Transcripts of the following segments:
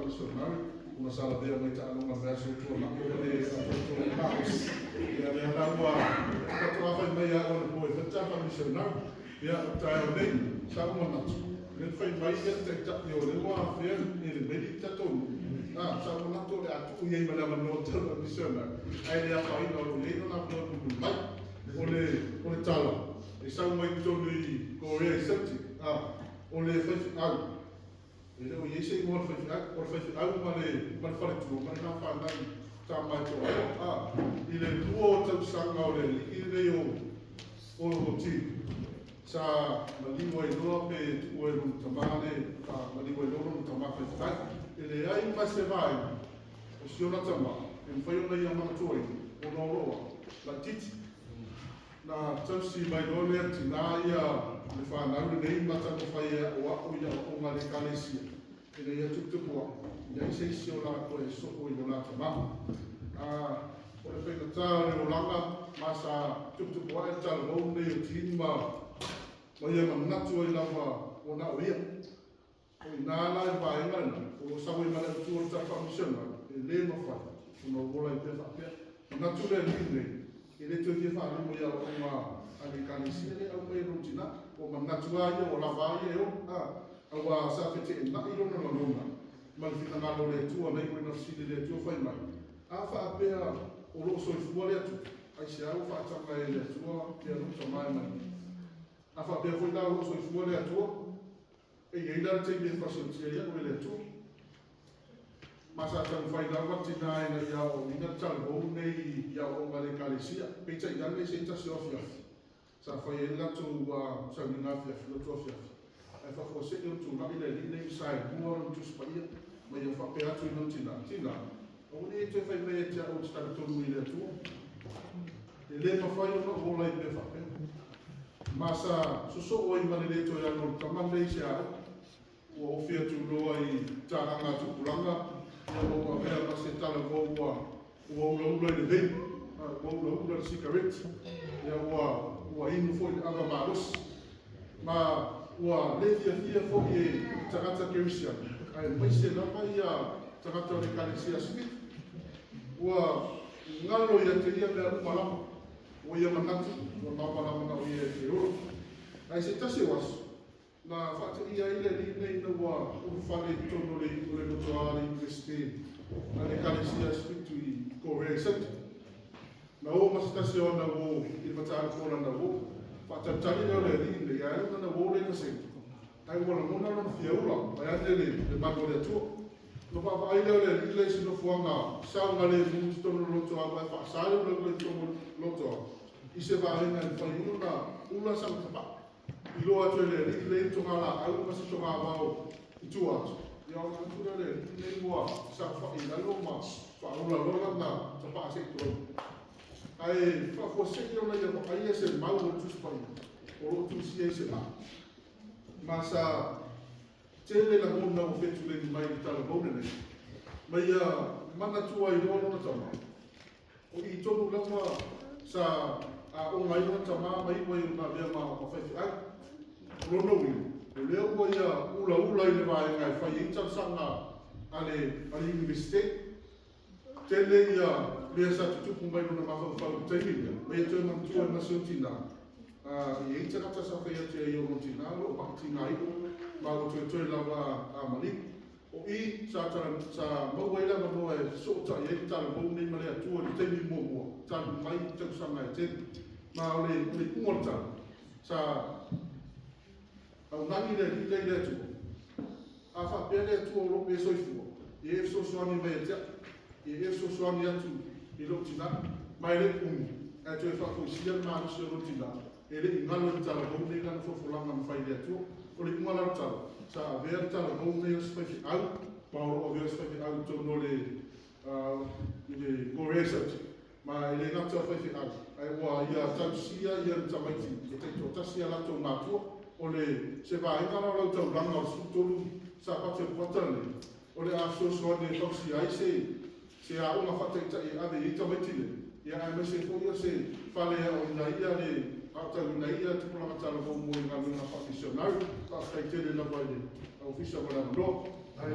missionary una sala dia mai ta no verso tu na ko le to house ya le na wa ka to fa mai ya ona boy fa ta fa missionary ya ta ya le sa mo na le fa mai ya te ta yo le wa fe ni le medita to sa mo na to le atu ye mai la no to missionary ai le fa ino le no na to mai ole tala e sa mai to ni ko re septi o le fa au e le o yese mo fa au ma le fa tu ma na fa na ta ma to i le luo tau sanga o le i le o ti sa ma li mo e no pe o e no tamale ma li mo e no tamale fa e le ai ma se vai o si ona tama e fa yo na ya ma to o no ro la titi na tausi mai no le tina ia le fa na le nei mata no fa ia o a ia o ma le kalesia e le ia tutu po ia se si o la ko e so o i la tama o le pe ta le o langa ma sa tutu po e ta lo nei o tin ma ia ma na tu i la va o na o ia o na la e va e ngana o sa o ma le tu o ta fa misiona e le no fa o no vola i te fa pe na tu le ni e le tue fa mo ia o ma ale kanisi le au mai rutina o manatua ia o lava ia o a wa sa fete na i lona lona ma le fina ngalo le tua nei ko na sili le tua fai mai a fa apea o lo so fu le atu ai se au fa ta mai le tua ke no ta mai mai a fa apea foi da lo so fu le atu e ia ila te me fa so tia ia o le tua masa tan fai da wati na ina ia o ina tal o nei ia o ma le kalesia pizza ia nei se ta sofia sa fai ela tu wa sa ni na fia filosofia ai fa fo se tu na ile nei sai buo tu spaia ma ia fa pe atu non tina o ni te fai me te o sta tu ile tu e le fa fai no o lai pe fa pe masa so o i ma le to ia no tamande sia o fia tu lo ai taranga tu kulanga o ma vea ma se tala o ula le vei o ula le cigarette ia ua inu foi ava marus ma ua le fia foi e tagata kerisia ai mai se lava ia tagata le kalesia smith ua ngalo ia te ia mea umalama o ia manatu o mamalama na o ia te oro ai se tase wasu na fata ia ile nei na wa o fale tono le motoare investe na le kalesia spitu i Korea City na o masitasi ona o i matara kona na o fata tali na le le ia na o le kase ai wala mona no fiaula ai ande le bango le tu no pa vai le le si no fuanga sa na le mu tono lo to a fa sale le tono lo to i se va ina fa una sa pa i loa tue le tonga la au masi tonga wao i tua ia o nga tura le mua sa wha i lalo ma wha ula lola na ta paa se tue ai wha fua seki ona ia ai e se mau o tu spai o lo tu si e se ma sa tele la mona o fetu le ni mai i tala bone ne ma ia mana tua i loa lona tama o i tonu lama sa a o ngai lona tama mai mai na lea ma o whaifi ai rono wi le o ia ula i le vai ngai fai i tau sanga ale universite tele ia le sa tupu mai no ma fa te ia me te man tu na siotina i te kata sa fai te i o tina o pa tina i ma o te la a mali o i sa mo wai la mo e so ta i ta mo ni ma le tu te ni mo ta mai te sanga te ma o le kumota sa au nani le tu a fa pele tu o lo pe soifu e so so ani mai te e so so ani atu i lo tina mai le e tu fa ko sia ma no so lo tina e le ngalo ta la ko ni kan fo fo langa fai le tu o le ngala ta sa ver ta la ko ni so fi au pa o ver so fi au to no le Korea ma le ngata fa fi au ai wa ia ta sia ia ta mai ti e te to ta sia la to ma tu o le se va e kana o tau langa o sutolu sa pate patane o le aso so de toksi ai se a una fata i ave i tametile ia ai me se foia se fale o ia le ata na ia tu la mata lo mo nga na professional ta kai tele na vai o fisa wala no ai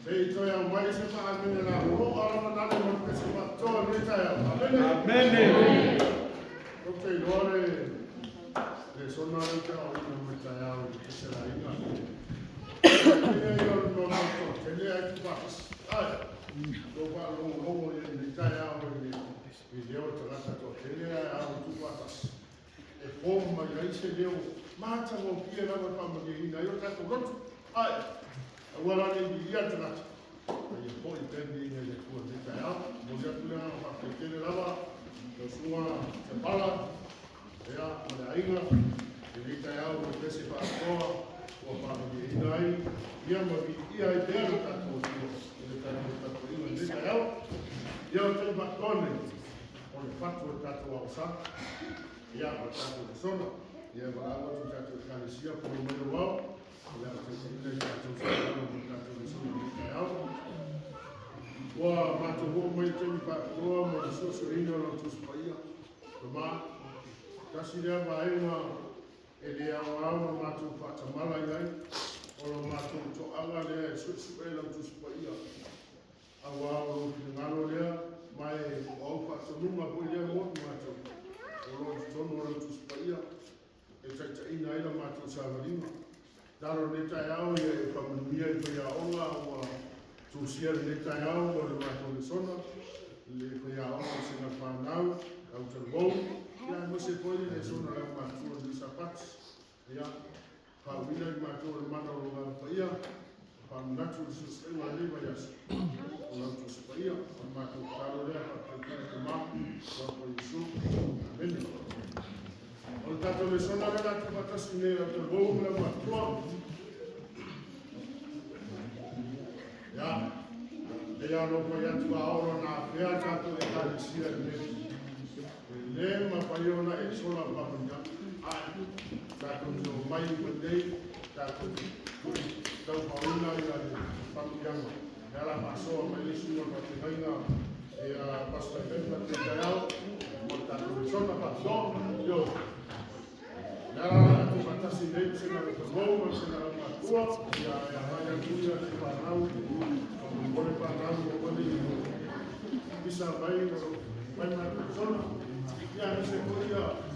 Sei toi a mai se fa amene la ho ara na na mo se fa to ni ta ya. Amen. Ok, lore le sono anche a un metà che se la ina. Io non ho che le hai fatto. Lo parlo come in Italia o in video tra che le hai fatto. E poi magari se devo ma c'è un pie la fa che ina io tanto rotto. Wala ni dia tena. Ai poi prendi nelle tue di Italia, voglio tu la fa che le lava, lo sua se parla. Ja, maar de eigen, die weet hij al, de beste van het voor, of van die idee, ja, maar die idee derde dat voor die, dat voor iemand dit hij al, ja, dat wat konden, on het vat wordt dat wel zat, ja, maar dat voor de zon, ja, maar alles dat we gaan zien voor de middel wel, ja, dat is niet dat we zo dat voor de zon dit hij al, maar te horen met je niet maar de soort van inhoud dat is bij je, maar kasi dia baina ele awao matu fata malai o matu to anga le su ela tu spaia awao ngalo le mai o fata numa ko le mo matu o to no tu spaia e tata ina ila matu savarima daro le taiao e familia e ya onga o tu sia le taiao o le matu le sona le ya onga se na fanau au te vou ya no se puede le sono la matua di sapatos ya pa wina di matua mana o la paia pa natu su sema le vayas o la tu se paia o matua talo le pa que ma o po isu amen o tato le sono la tu patas ne o te vou la matua ya ya no pa ya tu ahora na fea tato de calicia de lema paiona e sola papanya ai tato no mai pendei tato tau pauna ia papanya ela passou a mais uma patinha e a pasta feita de caial tato sola passou yo ela tu fantasy dei se na bom se na tua e a raia tuya se parau como pode parar o pode bisa vai mais sola ya no se podía